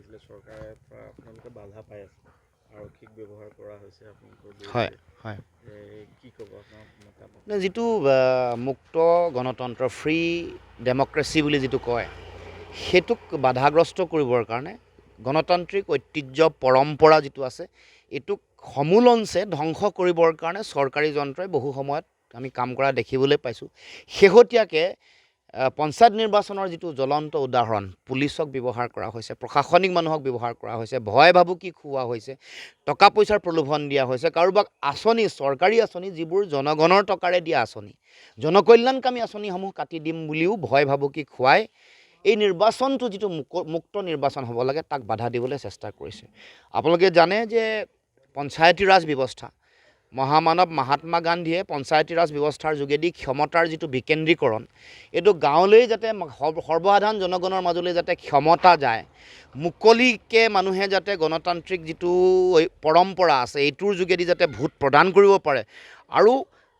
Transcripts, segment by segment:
লাগিছিলে চৰকাৰে পৰা আপোনালোকে বাধা পাই আছে আৰক্ষীক ব্যৱহাৰ কৰা হৈছে আপোনালোকৰ হয় বিৰুদ্ধে হয় কি ক'ব আপোনাৰ মতামত যিটো মুক্ত গণতন্ত্ৰ ফ্ৰী ডেমক্ৰেচি বুলি যিটো কয় সেইটোক বাধাগ্ৰস্ত কৰিবৰ কাৰণে গণতান্ত্ৰিক ঐতিহ্য পৰম্পৰা যিটো আছে এইটোক সমূলঞ্চে ধ্বংস কৰিবৰ কাৰণে চৰকাৰী যন্ত্ৰই বহু সময়ত আমি কাম কৰা দেখিবলৈ পাইছোঁ। শেহতীয়াকৈ পঞ্চায়ত নিৰ্বাচনৰ যিটো জ্বলন্ত উদাহৰণ পুলিচক ব্যৱহাৰ কৰা হৈছে, প্ৰশাসনিক মানুহক ব্যৱহাৰ কৰা হৈছে, ভয় ভাবুকি খুওৱা হৈছে, টকা পইচাৰ প্ৰলোভন দিয়া হৈছে, কাৰোবাক আঁচনি চৰকাৰী আঁচনি যিবোৰ জনগণৰ টকাৰে দিয়া আঁচনি জনকল্যাণকামী আঁচনিসমূহ কাটি দিম বুলিও ভয় ভাবুকি খুৱাই এই নিৰ্বাচনটো যিটো মুক্ত নিৰ্বাচন হ'ব লাগে তাক বাধা দিবলৈ চেষ্টা কৰিছে। আপোনালোকে জানে যে পঞ্চায়তী ৰাজ ব্যৱস্থা মহামানৱ মহাত্মা গান্ধীয়ে পঞ্চায়তী ৰাজ ব্যৱস্থাৰ যোগেদি ক্ষমতাৰ যিটো বিকেন্দ্ৰীকৰণ এইটো গাঁৱলৈ যাতে সৰ্বসাধাৰণ জনগণৰ মাজলৈ যাতে ক্ষমতা যায়, মুকলিকৈ মানুহে যাতে গণতান্ত্ৰিক যিটো পৰম্পৰা আছে এইটোৰ যোগেদি যাতে ভোট প্ৰদান কৰিব পাৰে আৰু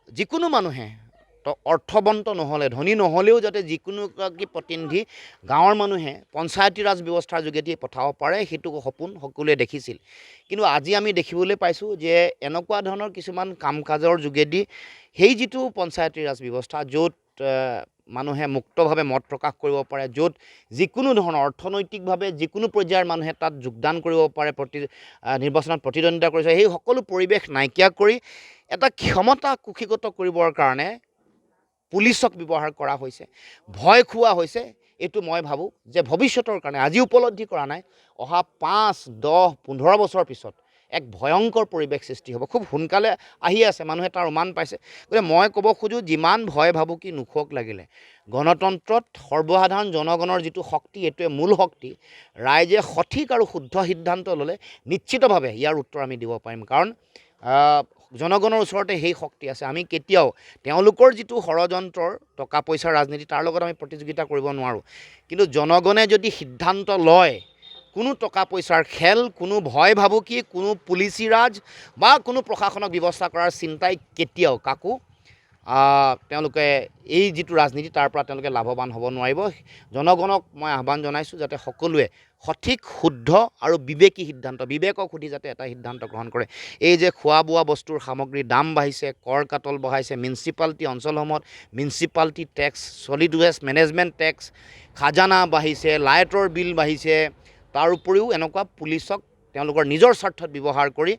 যিকোনো মানুহে অৰ্থৱন্ত নহ'লে ধনী নহ'লেও যাতে যিকোনো এগৰাকী প্ৰতিনিধি গাঁৱৰ মানুহে পঞ্চায়তী ৰাজ ব্যৱস্থাৰ যোগেদি পঠাব পাৰে সেইটো সপোন সকলোৱে দেখিছিল। কিন্তু আজি আমি দেখিবলৈ পাইছোঁ যে এনেকুৱা ধৰণৰ কিছুমান কাম কাজৰ যোগেদি সেই যিটো পঞ্চায়তী ৰাজ ব্যৱস্থা য'ত মানুহে মুক্তভাৱে মত প্ৰকাশ কৰিব পাৰে, য'ত যিকোনো ধৰণৰ অৰ্থনৈতিকভাৱে যিকোনো পৰ্যায়ৰ মানুহে তাত যোগদান কৰিব পাৰে, নিৰ্বাচনত প্ৰতিদ্বন্দ্বিতা কৰিছে, সেই সকলো পৰিৱেশ নাইকিয়া কৰি এটা ক্ষমতা কুক্ষিগত কৰিবৰ কাৰণে পুলিচক ব্যৱহাৰ কৰা হৈছে, ভয় খুওৱা হৈছে। এইটো মই ভাবোঁ যে ভৱিষ্যতৰ কাৰণে আজি উপলব্ধি কৰা নাই, অহা 5, 10, 15 বছৰৰ পিছত এক ভয়ংকৰ পৰিৱেশ সৃষ্টি হ'ব। খুব সোনকালে আহি আছে, মানুহে তাৰ উমান পাইছে। গতিকে মই ক'ব খোজোঁ যিমান ভয় ভাবুকি নোখোৱক লাগিলে গণতন্ত্ৰত সৰ্বসাধাৰণ জনগণৰ যিটো শক্তি এইটোৱে মূল শক্তি। ৰাইজে সঠিক আৰু শুদ্ধ সিদ্ধান্ত ল'লে নিশ্চিতভাৱে ইয়াৰ উত্তৰ আমি দিব পাৰিম, কাৰণ জনগণৰ ওচৰতে সেই শক্তি আছে। আমি কেতিয়াও তেওঁলোকৰ যিটো ষড়যন্ত্ৰৰ টকা পইচাৰ ৰাজনীতি তাৰ লগত আমি প্ৰতিযোগিতা কৰিব নোৱাৰোঁ, কিন্তু জনগণে যদি সিদ্ধান্ত লয় কোনো টকা পইচাৰ খেল, কোনো ভয় ভাবুকি, কোনো পুলিচি ৰাজ বা কোনো প্ৰশাসনক ব্যৱস্থা কৰাৰ চিন্তাই কেতিয়াও কাকো তেওঁলোকে এই যিটো ৰাজনীতি তাৰ পৰা তেওঁলোকে লাভৱান হ'ব নোৱাৰিব। জনগণক মই আহ্বান জনাইছোঁ যাতে সকলোৱে সঠিক শুদ্ধ আৰু বিবেকী সিদ্ধান্ত, বিবেকক সুধি যাতে এটা সিদ্ধান্ত গ্ৰহণ কৰে। এই যে খোৱা বোৱা বস্তুৰ সামগ্ৰীৰ দাম বাঢ়িছে, কৰ কাটল বঢ়াইছে, মিউনিচিপালিটি অঞ্চলসমূহত municipality tax, solid waste management tax, খাজানা বাঢ়িছে, লাইটৰ বিল বাঢ়িছে, তাৰ উপৰিও এনেকুৱা পুলিচক তেওঁলোকৰ নিজৰ স্বাৰ্থত ব্যৱহাৰ কৰি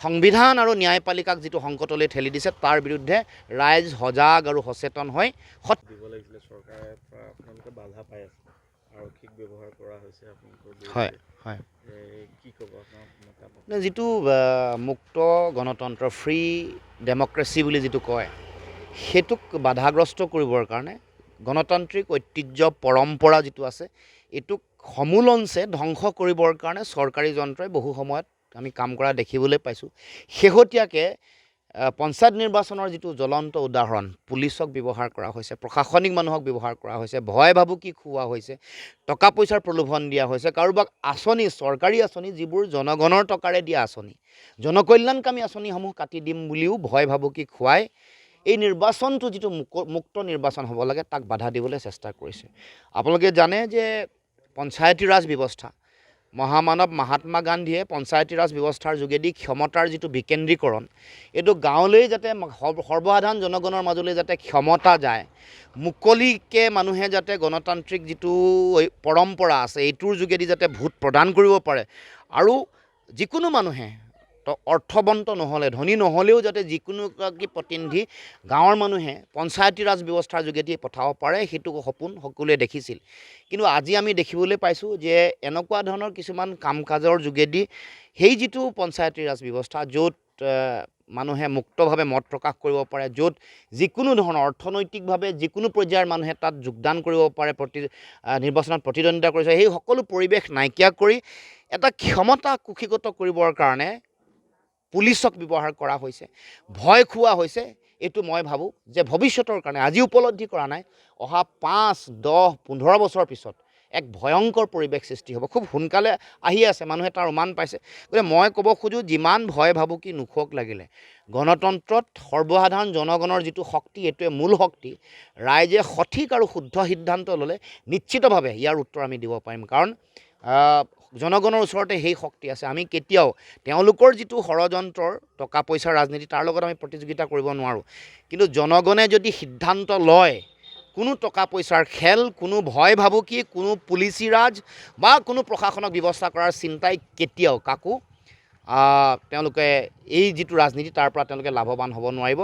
সংবিধান আৰু ন্যায়পালিকাক যিটো সংকটলৈ ঠেলি দিছে তাৰ বিৰুদ্ধে ৰাইজ সজাগ আৰু সচেতন হৈ দিব লাগিছিলে চৰকাৰে পৰা আপোনালোকে বাধা পাই আছে আৰক্ষীক ব্যৱহাৰ কৰা হৈছে আপোনালোকৰ হয় বিৰুদ্ধে হয় কি ক'ব আপোনাৰ মতামত যিটো মুক্ত গণতন্ত্ৰ ফ্ৰী ডেমক্ৰেচি বুলি যিটো কয় সেইটোক বাধাগ্ৰস্ত কৰিবৰ কাৰণে গণতান্ত্ৰিক ঐতিহ্য পৰম্পৰা যিটো আছে এইটোক সমূলঞ্চে ধ্বংস কৰিবৰ কাৰণে চৰকাৰী যন্ত্ৰই বহু সময়ত আমি কাম কৰা দেখিবলৈ পাইছোঁ। শেহতীয়াকৈ পঞ্চায়ত নিৰ্বাচনৰ যিটো জ্বলন্ত উদাহৰণ পুলিচক ব্যৱহাৰ কৰা হৈছে, প্ৰশাসনিক মানুহক ব্যৱহাৰ কৰা হৈছে, ভয় ভাবুকি খুওৱা হৈছে, টকা পইচাৰ প্ৰলোভন দিয়া হৈছে, কাৰোবাক আঁচনি চৰকাৰী আঁচনি যিবোৰ জনগণৰ টকাৰে দিয়া আঁচনি জনকল্যাণকামী আঁচনিসমূহ কাটি দিম বুলিও ভয় ভাবুকি খুৱাই এই নিৰ্বাচনটো যিটো মুক্ত নিৰ্বাচন হ'ব লাগে তাক বাধা দিবলৈ চেষ্টা কৰিছে। আপোনালোকে জানে যে পঞ্চায়তী ৰাজ ব্যৱস্থা মহামানৱ মহাত্মা গান্ধীয়ে পঞ্চায়তী ৰাজ ব্যৱস্থাৰ যোগেদি ক্ষমতাৰ যিটো বিকেন্দ্ৰীকৰণ এইটো গাঁৱলৈ যাতে সৰ্বসাধাৰণ জনগণৰ মাজলৈ যাতে ক্ষমতা যায়, মুকলিকৈ মানুহে যাতে গণতান্ত্ৰিক যিটো পৰম্পৰা আছে এইটোৰ যোগেদি যাতে ভোট প্ৰদান কৰিব পাৰে আৰু যিকোনো মানুহে অৰ্থৱন্ত নহ'লে ধনী নহ'লেও যাতে যিকোনো এগৰাকী প্ৰতিনিধি গাঁৱৰ মানুহে পঞ্চায়তী ৰাজ ব্যৱস্থাৰ যোগেদি পঠাব পাৰে সেইটো সপোন সকলোৱে দেখিছিল। কিন্তু আজি আমি দেখিবলৈ পাইছোঁ যে এনেকুৱা ধৰণৰ কিছুমান কাম কাজৰ যোগেদি সেই যিটো পঞ্চায়তী ৰাজ ব্যৱস্থা য'ত মানুহে মুক্তভাৱে মত প্ৰকাশ কৰিব পাৰে, য'ত যিকোনো ধৰণৰ অৰ্থনৈতিকভাৱে যিকোনো পৰ্যায়ৰ মানুহে তাত যোগদান কৰিব পাৰে, নিৰ্বাচনত প্ৰতিদ্বন্দ্বিতা কৰিছে, সেই সকলো পৰিৱেশ নাইকিয়া কৰি এটা ক্ষমতা কুক্ষিগত কৰিবৰ কাৰণে পুলিচক ব্যৱহাৰ কৰা হৈছে, ভয় খুওৱা হৈছে। এইটো মই ভাবোঁ যে ভৱিষ্যতৰ কাৰণে আজি উপলব্ধি কৰা নাই, অহা 5, 10, 15 বছৰৰ পিছত এক ভয়ংকৰ পৰিৱেশ সৃষ্টি হ'ব। খুব সোনকালে আহি আছে, মানুহে তাৰ উমান পাইছে। গতিকে মই ক'ব খোজোঁ যিমান ভয় ভাবুকি নোখোৱক লাগিলে গণতন্ত্ৰত সৰ্বসাধাৰণ জনগণৰ যিটো শক্তি এইটোৱে মূল শক্তি। ৰাইজে সঠিক আৰু শুদ্ধ সিদ্ধান্ত ল'লে নিশ্চিতভাৱে ইয়াৰ উত্তৰ আমি দিব পাৰিম, কাৰণ জনগণৰ ওচৰতে সেই শক্তি আছে। আমি কেতিয়াও তেওঁলোকৰ যিটো ষড়যন্ত্ৰৰ টকা পইচাৰ ৰাজনীতি তাৰ লগত আমি প্ৰতিযোগিতা কৰিব নোৱাৰোঁ। কিন্তু জনগণে যদি সিদ্ধান্ত লয়, কোনো টকা পইচাৰ খেল, কোনো ভয় ভাবুকি, কোনো পুলিচি ৰাজ বা কোনো প্ৰশাসনক ব্যৱস্থা কৰাৰ চিন্তাই কেতিয়াও কাকো তেওঁলোকে এই যিটো ৰাজনীতি তাৰ পৰা তেওঁলোকে লাভৱান হ'ব নোৱাৰিব।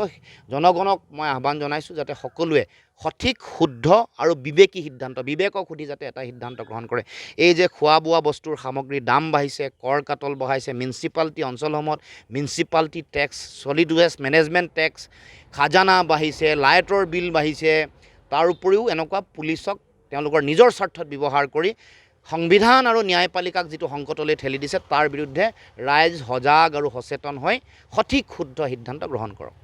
জনগণক মই আহ্বান জনাইছোঁ যাতে সকলোৱে সঠিক শুদ্ধ আৰু বিবেকী সিদ্ধান্ত, বিবেকক সুধি যাতে এটা সিদ্ধান্ত গ্ৰহণ কৰে। এই যে খোৱা বোৱা বস্তুৰ সামগ্ৰীৰ দাম বাঢ়িছে, কৰ কাটল বঢ়াইছে, মিউনিচিপালিটি অঞ্চলসমূহত municipality tax, solid waste management tax, খাজানা বাঢ়িছে, লাইটৰ বিল বাঢ়িছে, তাৰ উপৰিও এনেকুৱা পুলিচক তেওঁলোকৰ নিজৰ স্বাৰ্থত ব্যৱহাৰ কৰি সংবিধান আৰু ন্যায়পালিকাক যিটো সংকটলৈ ঠেলি দিছে তাৰ বিৰুদ্ধে ৰাইজ সজাগ আৰু সচেতন হৈ সঠিক শুদ্ধ সিদ্ধান্ত গ্ৰহণ কৰক।